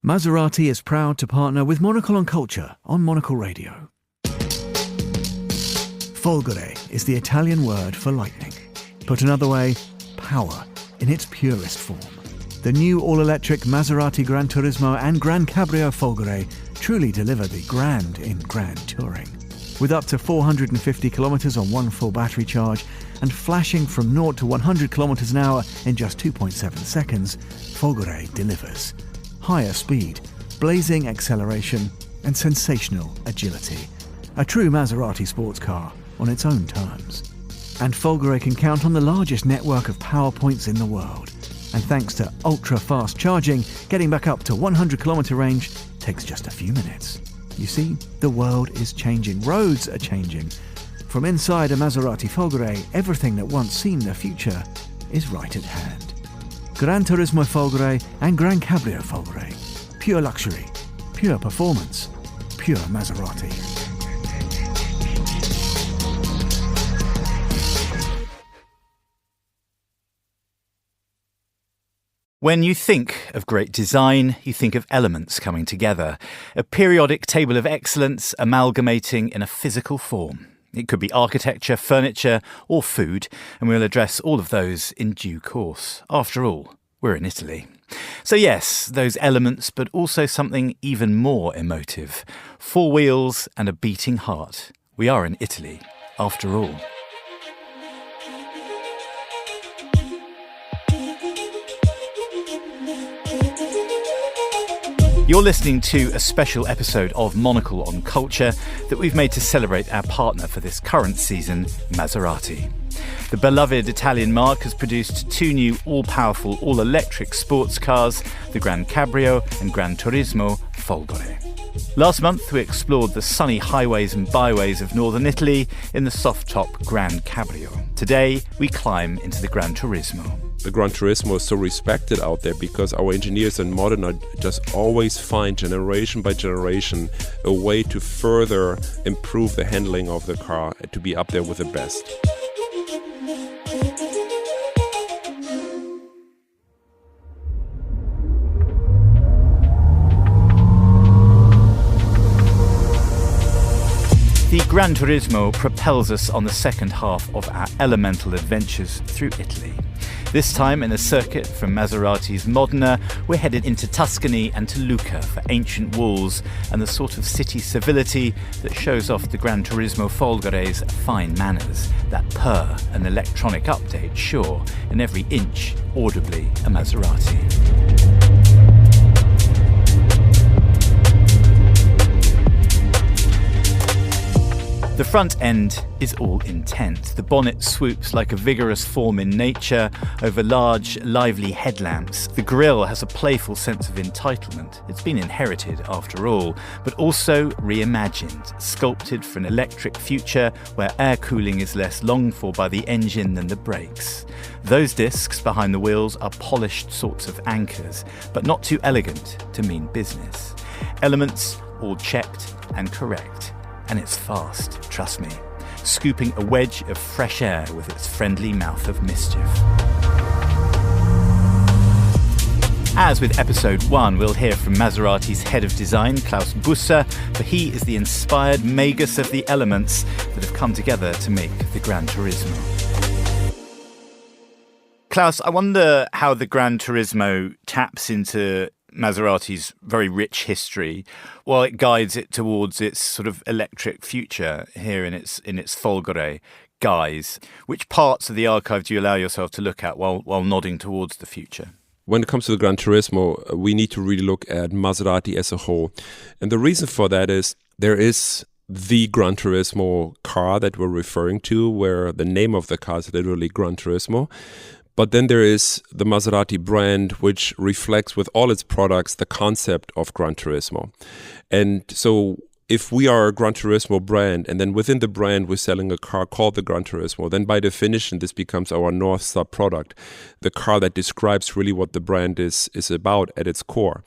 Maserati is proud to partner with Monocle on Culture on Monocle Radio. Folgore is the Italian word for lightning. Put another way, power in its purest form. The new all-electric Maserati Gran Turismo and Gran Cabrio Folgore truly deliver the grand in grand touring. With up to 450 kilometers on one full battery charge and flashing from 0 to 100 kilometers an hour in just 2.7 seconds, Folgore delivers. Higher speed, blazing acceleration, and sensational agility. A true Maserati sports car on its own terms. And Folgore can count on the largest network of power points in the world. And thanks to ultra-fast charging, getting back up to 100 kilometer range takes just a few minutes. You see, the world is changing. Roads are changing. From inside a Maserati Folgore, everything that once seemed the future is right at hand. Gran Turismo Folgore and Gran Cabrio Folgore. Pure luxury, pure performance, pure Maserati. When you think of great design, you think of elements coming together. A periodic table of excellence amalgamating in a physical form. It could be architecture, furniture, or food, and we'll address all of those in due course. After all, we're in Italy. So yes, those elements, but also something even more emotive. 4 wheels and a beating heart. We are in Italy, after all. You're listening to a special episode of Monocle on Culture that we've made to celebrate our partner for this current season, Maserati. The beloved Italian marque has produced 2 new all-powerful, all-electric sports cars, the Gran Cabrio and Gran Turismo Folgore. Last month, we explored the sunny highways and byways of northern Italy in the soft-top Gran Cabrio. Today, we climb into the Gran Turismo. The Gran Turismo is so respected out there because our engineers and modern just always find, generation by generation, a way to further improve the handling of the car to be up there with the best. The Gran Turismo propels us on the second half of our elemental adventures through Italy. This time in a circuit from Maserati's Modena, we're headed into Tuscany and to Lucca for ancient walls and the sort of city civility that shows off the Gran Turismo Folgore's fine manners. That purr, an electronic update, sure, and every inch audibly a Maserati. The front end is all intent. The bonnet swoops like a vigorous form in nature over large, lively headlamps. The grille has a playful sense of entitlement. It's been inherited, after all, but also reimagined, sculpted for an electric future where air cooling is less longed for by the engine than the brakes. Those discs behind the wheels are polished sorts of anchors, but not too elegant to mean business. Elements all checked and correct. And it's fast, trust me, scooping a wedge of fresh air with its friendly mouth of mischief. As with episode 1, we'll hear from Maserati's head of design, Klaus Busse, for he is the inspired magus of the elements that have come together to make the Gran Turismo. Klaus, I wonder how the Gran Turismo taps into Maserati's very rich history, while it guides it towards its sort of electric future here in its Folgore guise. Which parts of the archive do you allow yourself to look at while nodding towards the future? When it comes to the Gran Turismo, we need to really look at Maserati as a whole. And the reason for that is there is the Gran Turismo car that we're referring to, where the name of the car is literally Gran Turismo. But then there is the Maserati brand, which reflects with all its products the concept of Gran Turismo. And so if we are a Gran Turismo brand, and then within the brand we're selling a car called the Gran Turismo, then by definition this becomes our North Star product, the car that describes really what the brand is about at its core.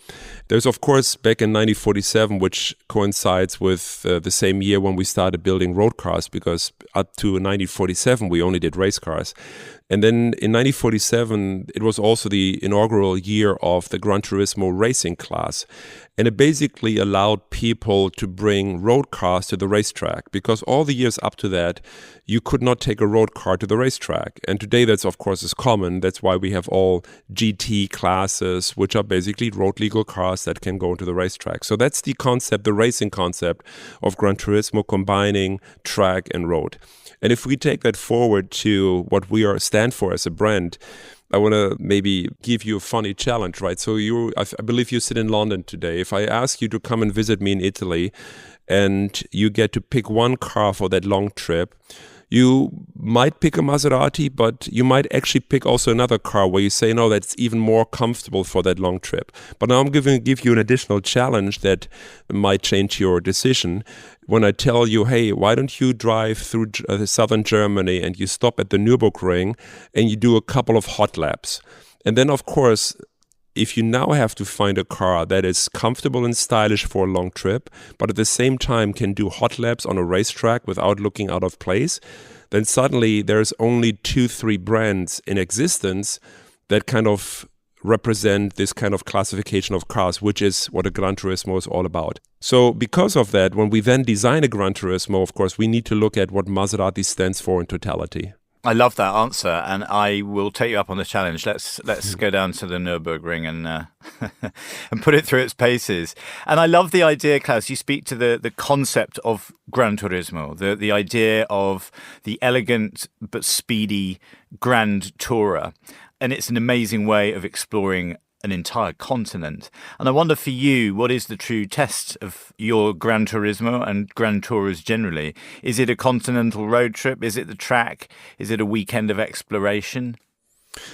There's of course back in 1947, which coincides with the same year when we started building road cars, because up to 1947 we only did race cars. And then in 1947, it was also the inaugural year of the Gran Turismo racing class. And it basically allowed people to bring road cars to the racetrack, because all the years up to that, you could not take a road car to the racetrack. And today that's, of course, is common. That's why we have all GT classes, which are basically road legal cars that can go into the racetrack. So that's the concept, the racing concept of Gran Turismo, combining track and road. And if we take that forward to what we stand for as a brand, I want to maybe give you a funny challenge, right? So I believe you sit in London today. If I ask you to come and visit me in Italy and you get to pick one car for that long trip, you might pick a Maserati, but you might actually pick also another car where you say, no, that's even more comfortable for that long trip. But now I'm going to give you an additional challenge that might change your decision. When I tell you, hey, why don't you drive through southern Germany and you stop at the Nürburgring and you do a couple of hot laps. And then, of course, if you now have to find a car that is comfortable and stylish for a long trip, but at the same time can do hot laps on a racetrack without looking out of place, then suddenly there's only 2-3 brands in existence that kind of represent this kind of classification of cars, which is what a Gran Turismo is all about. So because of that, when we then design a Gran Turismo, of course, we need to look at what Maserati stands for in totality. I love that answer, and I will take you up on the challenge. Let's go down to the Nürburgring and and put it through its paces. And I love the idea, Klaus. You speak to the concept of Gran Turismo, the idea of the elegant but speedy Grand Tourer, and it's an amazing way of exploring an entire continent. And I wonder for you, what is the true test of your Gran Turismo and Grand Tourers generally? Is it a continental road trip? Is it the track? Is it a weekend of exploration?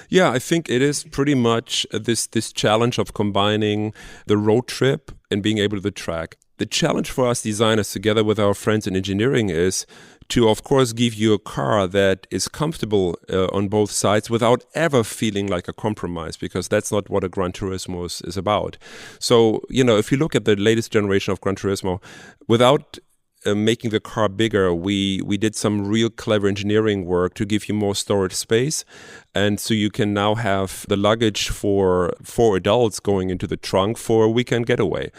Yeah, I think it is pretty much this challenge of combining the road trip and being able to the track. The challenge for us designers, together with our friends in engineering, is to, of course, give you a car that is comfortable on both sides without ever feeling like a compromise, because that's not what a Gran Turismo is about. So, if you look at the latest generation of Gran Turismo, without making the car bigger, we did some real clever engineering work to give you more storage space. And so you can now have the luggage for 4 adults going into the trunk for a weekend getaway.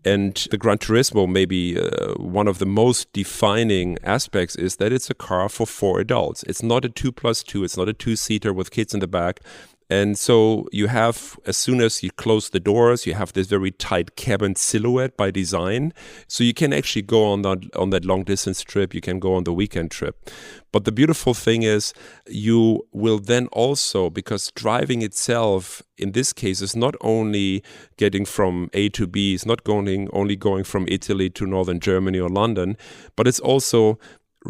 And the Gran Turismo, maybe one of the most defining aspects is that it's a car for 4 adults. It's not a 2+2, it's not a 2-seater with kids in the back. And so you have, as soon as you close the doors, you have this very tight cabin silhouette by design. So you can actually go on that long distance trip, you can go on the weekend trip. But the beautiful thing is you will then also, because driving itself in this case is not only getting from A to B, it's not only going from Italy to northern Germany or London, but it's also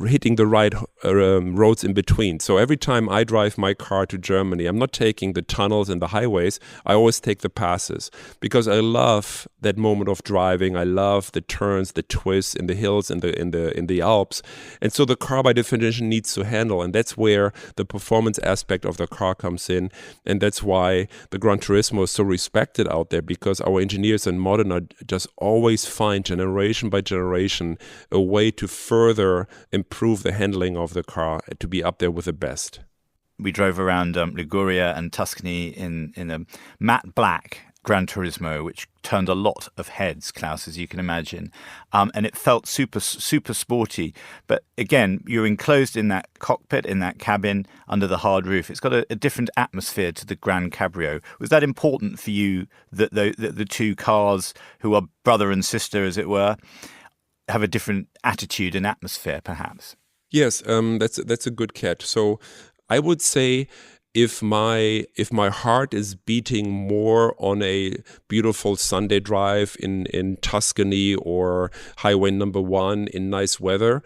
hitting the right roads in between. So every time I drive my car to Germany, I'm not taking the tunnels and the highways. I always take the passes, because I love that moment of driving. I love the turns, the twists in the hills, in the Alps. And so the car by definition needs to handle, and that's where the performance aspect of the car comes in. And that's why the Gran Turismo is so respected out there, because our engineers in modern just always find, generation by generation, a way to further improve the handling of the car to be up there with the best. We drove around Liguria and Tuscany in a matte black Gran Turismo, which turned a lot of heads, Klaus, as you can imagine. And it felt super, super sporty. But again, you're enclosed in that cockpit, in that cabin, under the hard roof. It's got a different atmosphere to the Gran Cabrio. Was that important for you, that the two cars, who are brother and sister, as it were, have a different attitude and atmosphere, perhaps? Yes, that's a good catch. So I would say if my heart is beating more on a beautiful Sunday drive in Tuscany or Highway number 1 in nice weather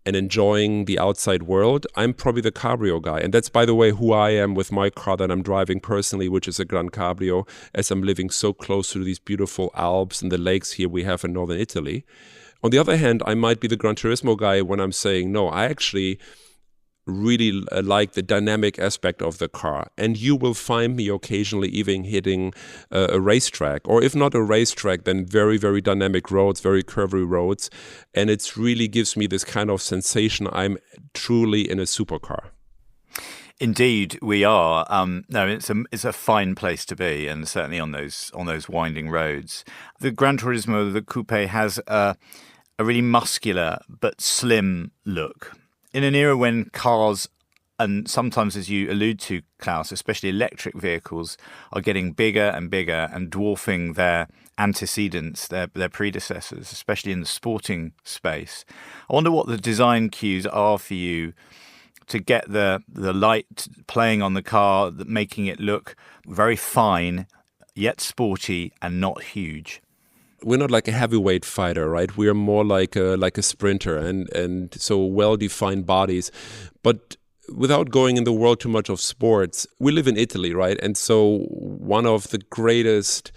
and enjoying the outside world, I'm probably the Cabrio guy. And that's, by the way, who I am with my car that I'm driving personally, which is a Gran Cabrio, as I'm living so close to these beautiful Alps and the lakes here we have in northern Italy. On the other hand, I might be the Gran Turismo guy when I'm saying, no, I actually really like the dynamic aspect of the car. And you will find me occasionally even hitting a racetrack, or if not a racetrack, then very, very dynamic roads, very curvy roads. And it really gives me this kind of sensation I'm truly in a supercar. Indeed, we are. No, it's a fine place to be, and certainly on those winding roads. The Gran Turismo, the coupe, has a really muscular but slim look. In an era when cars, and sometimes, as you allude to, Klaus, especially electric vehicles, are getting bigger and bigger and dwarfing their antecedents, their predecessors, especially in the sporting space. I wonder what the design cues are for you to get the light playing on the car, making it look very fine, yet sporty and not huge. We're not like a heavyweight fighter, right? We're more like a sprinter, and so well-defined bodies. But without going in the world too much of sports, we live in Italy, right? And so one of the greatest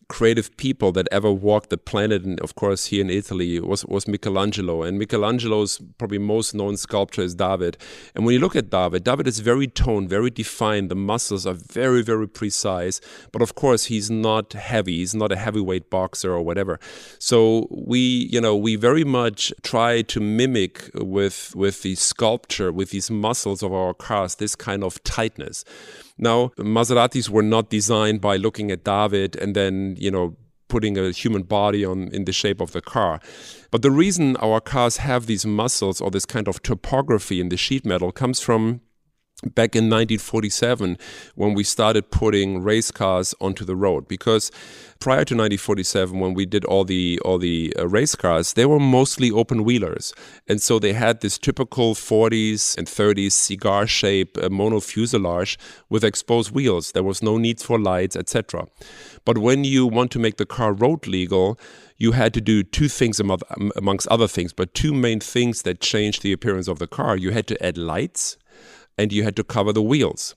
creative people that ever walked the planet, and of course here in Italy, was Michelangelo. And Michelangelo's probably most known sculpture is David. And when you look at David is very toned, very defined. The muscles are very, very precise. But of course, he's not heavy. He's not a heavyweight boxer or whatever. So we very much try to mimic with the sculpture, with these muscles of our cars, this kind of tightness. Now, Maseratis were not designed by looking at David and then, putting a human body in the shape of the car. But the reason our cars have these muscles or this kind of topography in the sheet metal comes from back in 1947, when we started putting race cars onto the road. Because prior to 1947, when we did all the race cars, they were mostly open wheelers, and so they had this typical 40s and 30s cigar shape mono fuselage with exposed wheels. There was no need for lights, etc. But when you want to make the car road legal, you had to do two things amongst other things, but two main things that changed the appearance of the car. You had to add lights, and you had to cover the wheels.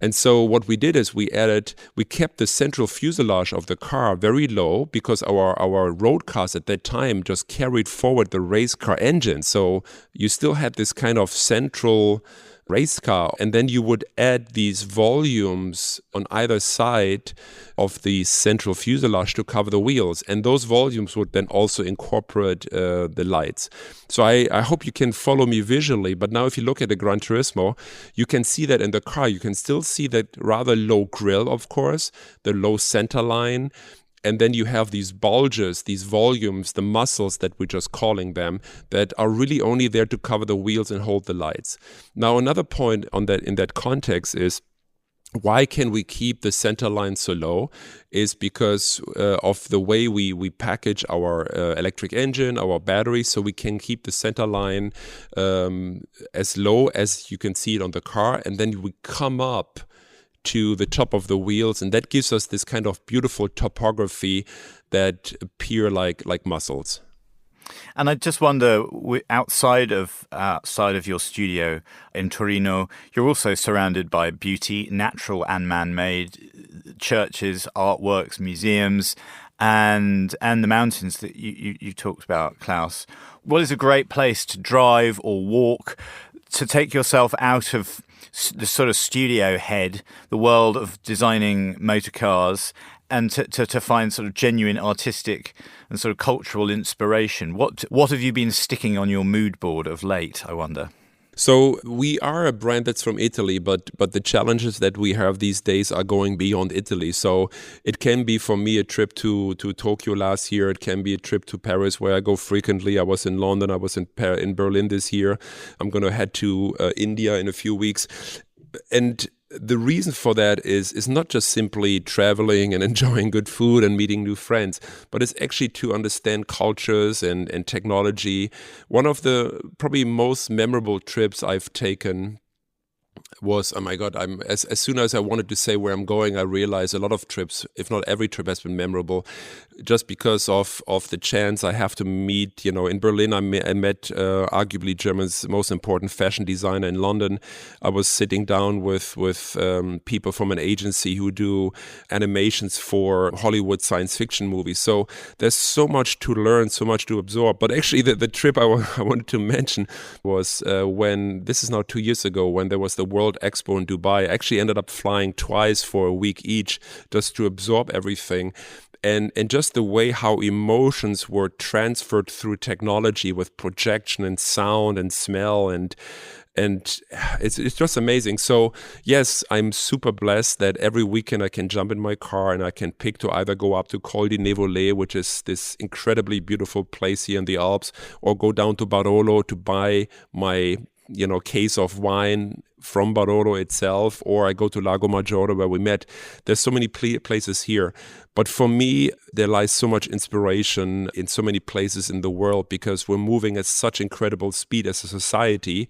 And so what we did is we kept the central fuselage of the car very low, because our road cars at that time just carried forward the race car engine. So you still had this kind of central race car, and then you would add these volumes on either side of the central fuselage to cover the wheels, and those volumes would then also incorporate the lights. So I hope you can follow me visually, but now if you look at the Gran Turismo, you can see that in the car. You can still see that rather low grille, of course, the low center line. And then you have these bulges, these volumes, the muscles that we're just calling them, that are really only there to cover the wheels and hold the lights. Now, another point on that in that context is, why can we keep the center line so low? Is because of the way we package our electric engine, our battery, so we can keep the center line as low as you can see it on the car, and then we come up to the top of the wheels, and that gives us this kind of beautiful topography that appear like muscles. And I just wonder, outside of your studio in Torino, you're also surrounded by beauty, natural and man-made, churches, artworks, museums, and the mountains that you talked about, Klaus. What is a great place to drive or walk, to take yourself out of the sort of studio head, the world of designing motor cars, and to find sort of genuine artistic and sort of cultural inspiration? What have you been sticking on your mood board of late, I wonder? So we are a brand that's from Italy, but the challenges that we have these days are going beyond Italy. So it can be for me a trip to Tokyo last year. It can be a trip to Paris, where I go frequently. I was in London. I was in Berlin this year. I'm going to head to India in a few weeks. And the reason for that is not just simply traveling and enjoying good food and meeting new friends, but it's actually to understand cultures and technology. One of the probably most memorable trips I've taken was, oh my God, as soon as I wanted to say where I'm going, I realized a lot of trips, if not every trip, has been memorable, just because of the chance I have to meet. In Berlin, I met arguably Germany's most important fashion designer. In London, I was sitting down with people from an agency who do animations for Hollywood science fiction movies. So there's so much to learn, so much to absorb. But actually, the trip I wanted to mention was when, this is now 2 years ago, when there was the World Expo in Dubai. I actually ended up flying twice for a week each, just to absorb everything. And just the way how emotions were transferred through technology with projection and sound and smell, and And it's just amazing. So yes, I'm super blessed that every weekend I can jump in my car and I can pick to either go up to Col di Nevole, which is this incredibly beautiful place here in the Alps, or go down to Barolo to buy my case of wine from Barolo itself, or I go to Lago Maggiore where we met. There's so many places here. But for me, there lies so much inspiration in so many places in the world because we're moving at such incredible speed as a society.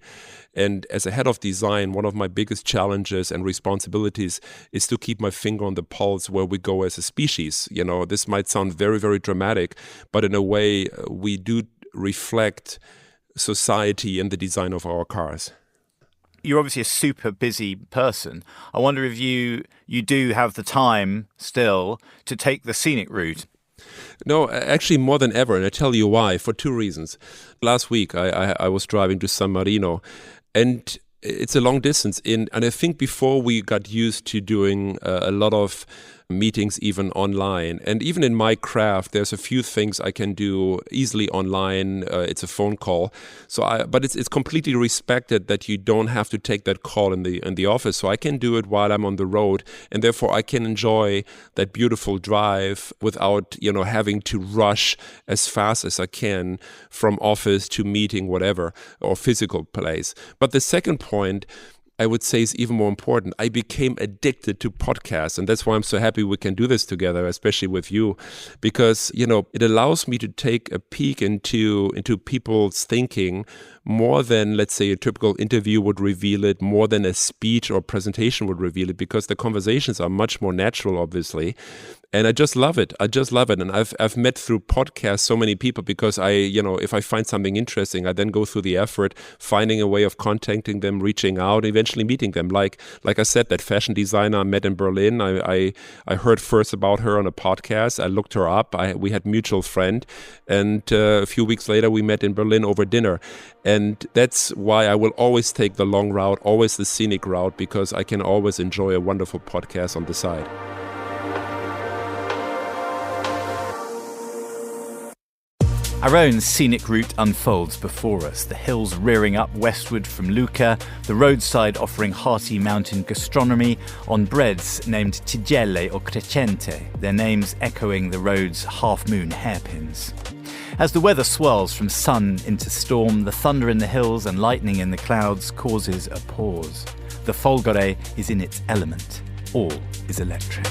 And as a head of design, one of my biggest challenges and responsibilities is to keep my finger on the pulse where we go as a species. This might sound very, very dramatic, but in a way, we do reflect society in the design of our cars. You're obviously a super busy person. I wonder if you do have the time still to take the scenic route. No, actually more than ever, and I tell you why, for two reasons. Last week I was driving to San Marino, and it's a long distance and I think before we got used to doing a lot of meetings even online, and even in my craft there's a few things I can do easily online. It's a phone call, but it's completely respected that you don't have to take that call in the office, so I can do it while I'm on the road, and therefore I can enjoy that beautiful drive without having to rush as fast as I can from office to meeting, whatever, or physical place. But the second point I would say is even more important. I became addicted to podcasts, and that's why I'm so happy we can do this together, especially with you, because it allows me to take a peek into people's thinking more than, let's say, a typical interview would reveal it, more than a speech or presentation would reveal it, because the conversations are much more natural, obviously. And I just love it. And I've met through podcasts so many people because if I find something interesting, I then go through the effort, finding a way of contacting them, reaching out, eventually meeting them. Like I said, that fashion designer I met in Berlin, I heard first about her on a podcast. I looked her up. We had a mutual friend. And a few weeks later, we met in Berlin over dinner. And that's why I will always take the long route, always the scenic route, because I can always enjoy a wonderful podcast on the side. Our own scenic route unfolds before us, the hills rearing up westward from Lucca, the roadside offering hearty mountain gastronomy on breads named tigelle or crescente, their names echoing the road's half-moon hairpins. As the weather swirls from sun into storm, the thunder in the hills and lightning in the clouds causes a pause. The Folgore is in its element. All is electric.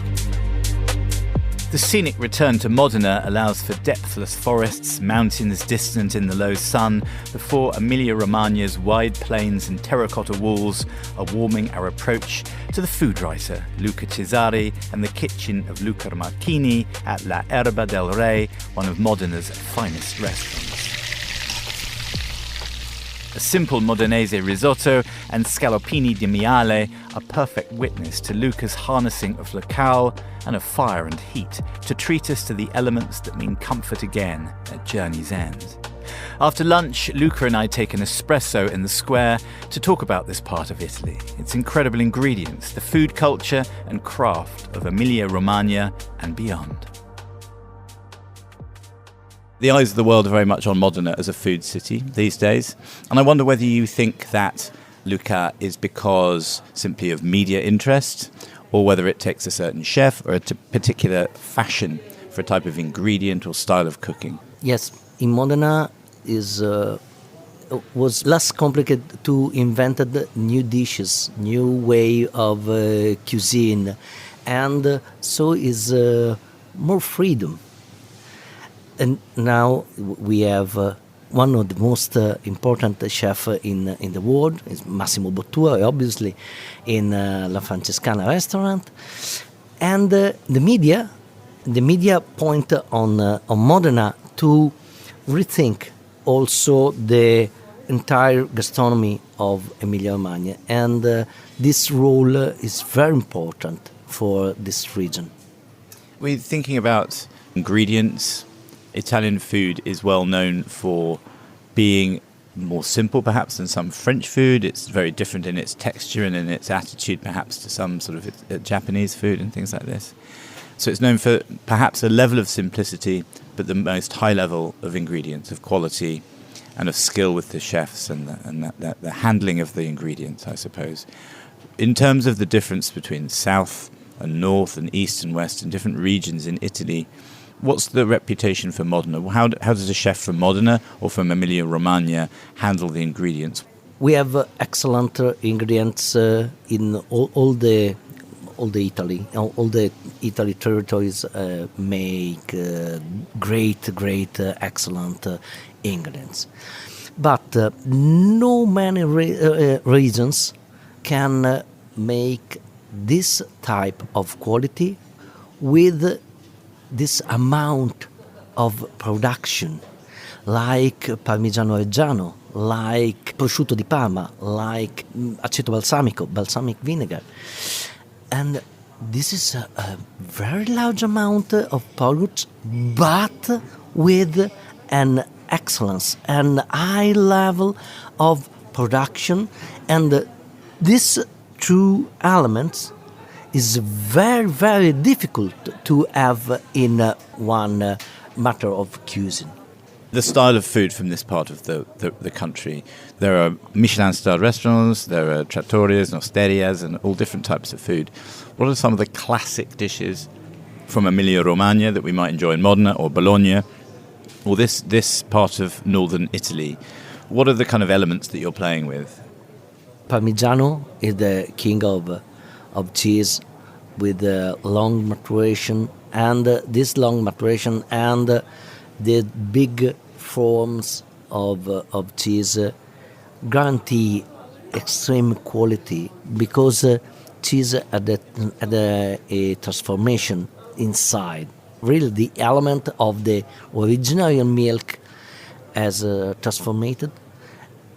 The scenic return to Modena allows for depthless forests, mountains distant in the low sun, before Emilia-Romagna's wide plains and terracotta walls are warming our approach to the food writer Luca Cesari and the kitchen of Luca Marchini at La Erba del Re, one of Modena's finest restaurants. A simple Modenese risotto and scaloppini di miele are perfect witness to Luca's harnessing of locale and of fire and heat to treat us to the elements that mean comfort again at journey's end. After lunch, Luca and I take an espresso in the square to talk about this part of Italy, its incredible ingredients, the food culture and craft of Emilia-Romagna and beyond. The eyes of the world are very much on Modena as a food city these days. And I wonder whether you think that Lucca is because simply of media interest, or whether it takes a certain chef or a particular fashion for a type of ingredient or style of cooking. Yes, in Modena was less complicated to invent new dishes, new way of cuisine, and so is more freedom. And now we have one of the most important chefs in the world, is Massimo Bottura, obviously, in La Francescana restaurant. And the media point on Modena to rethink also the entire gastronomy of Emilia-Romagna. And this role is very important for this region. We're thinking about ingredients. Italian food is well known for being more simple perhaps than some French food. It's very different in its texture and in its attitude perhaps to some sort of Japanese food and things like this. So it's known for perhaps a level of simplicity, but the most high level of ingredients, of quality, and of skill with the chefs and the handling of the ingredients, I suppose. In terms of the difference between south and north and east and west and different regions in Italy, what's the reputation for Modena? How does a chef from Modena or from Emilia-Romagna handle the ingredients? We have excellent ingredients in all the Italy. All the Italy territories make great, excellent ingredients. But no many regions can make this type of quality with this amount of production, like Parmigiano Reggiano, like prosciutto di Parma, like aceto balsamico, balsamic vinegar. And this is a very large amount of products, but with an excellence and high level of production. And these two elements is very difficult to have in one matter of cuisine. The style of food from this part of the country, there are Michelin-starred restaurants, there are trattorias and osterias and all different types of food. What are some of the classic dishes from Emilia-Romagna that we might enjoy in Modena or Bologna or this part of northern Italy? What are the kind of elements that you're playing with? Parmigiano is the king of cheese with the long maturation, and this long maturation and the big forms of cheese guarantee extreme quality, because cheese had a transformation inside. Really, the element of the original milk as transformed.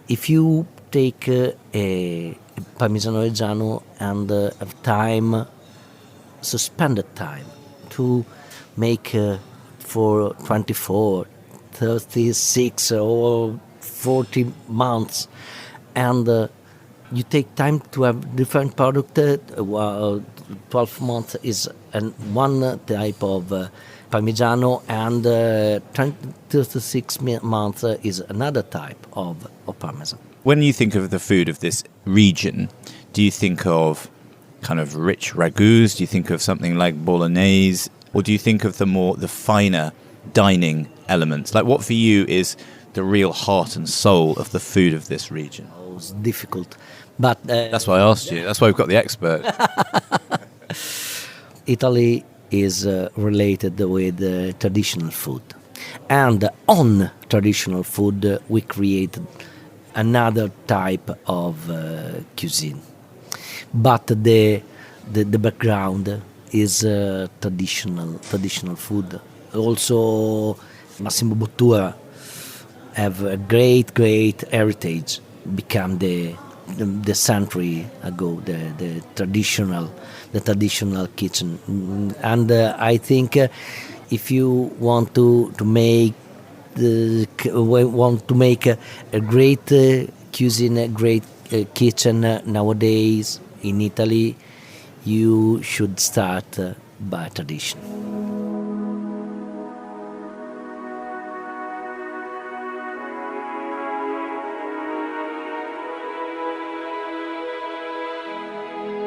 If you take a Parmigiano Reggiano and have suspended time to make for 24, 36 or 40 months, and you take time to have different product. 12 months is one type of Parmigiano, and 36 months is another type of Parmesan. When you think of the food of this region, do you think of kind of rich ragouts? Do you think of something like bolognese? Or do you think of the finer dining elements? Like, what for you is the real heart and soul of the food of this region? Oh, it's difficult. But that's why I asked you. That's why we've got the expert. Italy is related with traditional food. And on traditional food, we created another type of cuisine. But the background is traditional food. Also, Massimo Bottura have a great heritage. Become the century ago the traditional kitchen. And I think if you want to make a great cuisine, a great kitchen nowadays in Italy, you should start by tradition.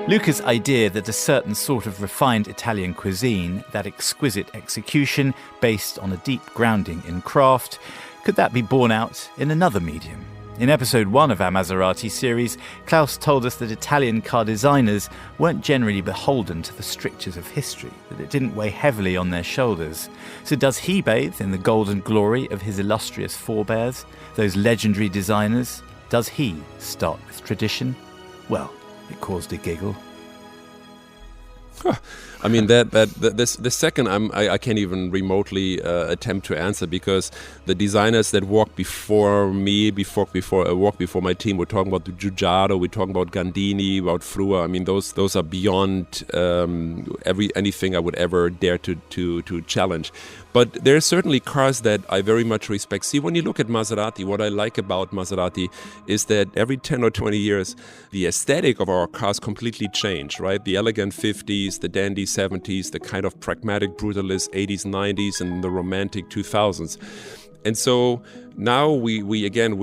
Luca's idea that a certain sort of refined Italian cuisine, that exquisite execution based on a deep grounding in craft, could that be borne out in another medium? In episode 1 of our Maserati series, Klaus told us that Italian car designers weren't generally beholden to the strictures of history, that it didn't weigh heavily on their shoulders. So does he bathe in the golden glory of his illustrious forebears, those legendary designers? Does he start with tradition? Well, it caused a giggle. I mean, the second I can't even remotely attempt to answer, because the designers that walked before me, walked before my team, we're talking about the Giugiaro, we're talking about Gandini, about Frua. I mean, those are beyond anything I would ever dare to challenge. But there are certainly cars that I very much respect. See, when you look at Maserati, what I like about Maserati is that every 10 or 20 years, the aesthetic of our cars completely change, right? The elegant 50s, the dandy 70s, the kind of pragmatic brutalist 80s, 90s, and the romantic 2000s. And so now we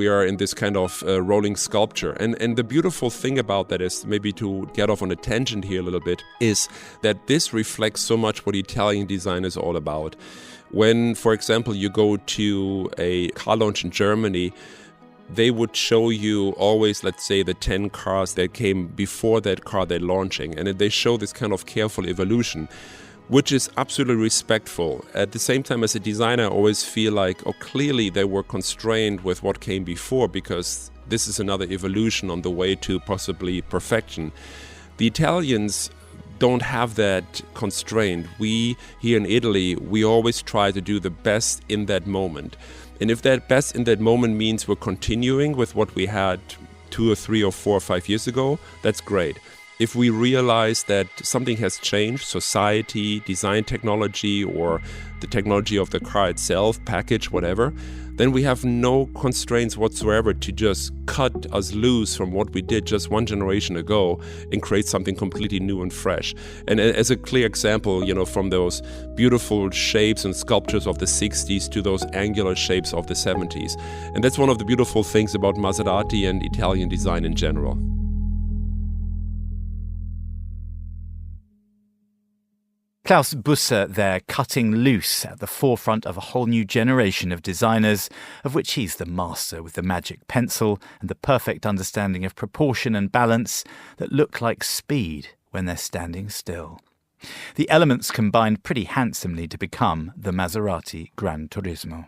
are in this kind of rolling sculpture. And the beautiful thing about that is, maybe to get off on a tangent here a little bit, is that this reflects so much what Italian design is all about. When, for example, you go to a car launch in Germany, they would show you always, let's say, the 10 cars that came before that car they're launching. And they show this kind of careful evolution, which is absolutely respectful. At the same time, as a designer, I always feel like, clearly they were constrained with what came before, because this is another evolution on the way to possibly perfection. The Italians don't have that constraint. We, here in Italy, we always try to do the best in that moment. And if that best in that moment means we're continuing with what we had 2 or 3 or 4 or 5 years ago, that's great. If we realize that something has changed, society, design technology, or the technology of the car itself, package, whatever, then we have no constraints whatsoever to just cut us loose from what we did just 1 generation ago and create something completely new and fresh. And as a clear example, from those beautiful shapes and sculptures of the 60s to those angular shapes of the 70s. And that's one of the beautiful things about Maserati and Italian design in general. Klaus Busse there, cutting loose at the forefront of a whole new generation of designers, of which he's the master, with the magic pencil and the perfect understanding of proportion and balance that look like speed when they're standing still. The elements combined pretty handsomely to become the Maserati Gran Turismo.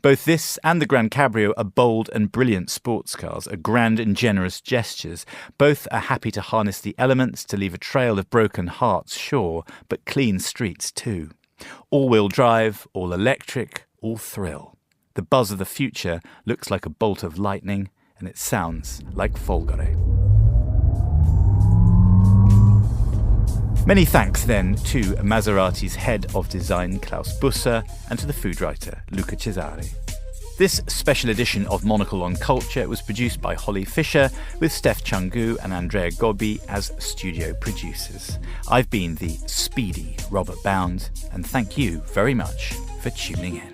Both this and the Gran Cabrio are bold and brilliant sports cars, are grand and generous gestures. Both are happy to harness the elements to leave a trail of broken hearts, sure, but clean streets too. All-wheel drive, all electric, all thrill. The buzz of the future looks like a bolt of lightning, and it sounds like Folgore. Many thanks then to Maserati's head of design, Klaus Busse, and to the food writer, Luca Cesari. This special edition of Monocle on Culture was produced by Holly Fisher, with Steph Chungu and Andrea Gobbi as studio producers. I've been the speedy Robert Bound, and thank you very much for tuning in.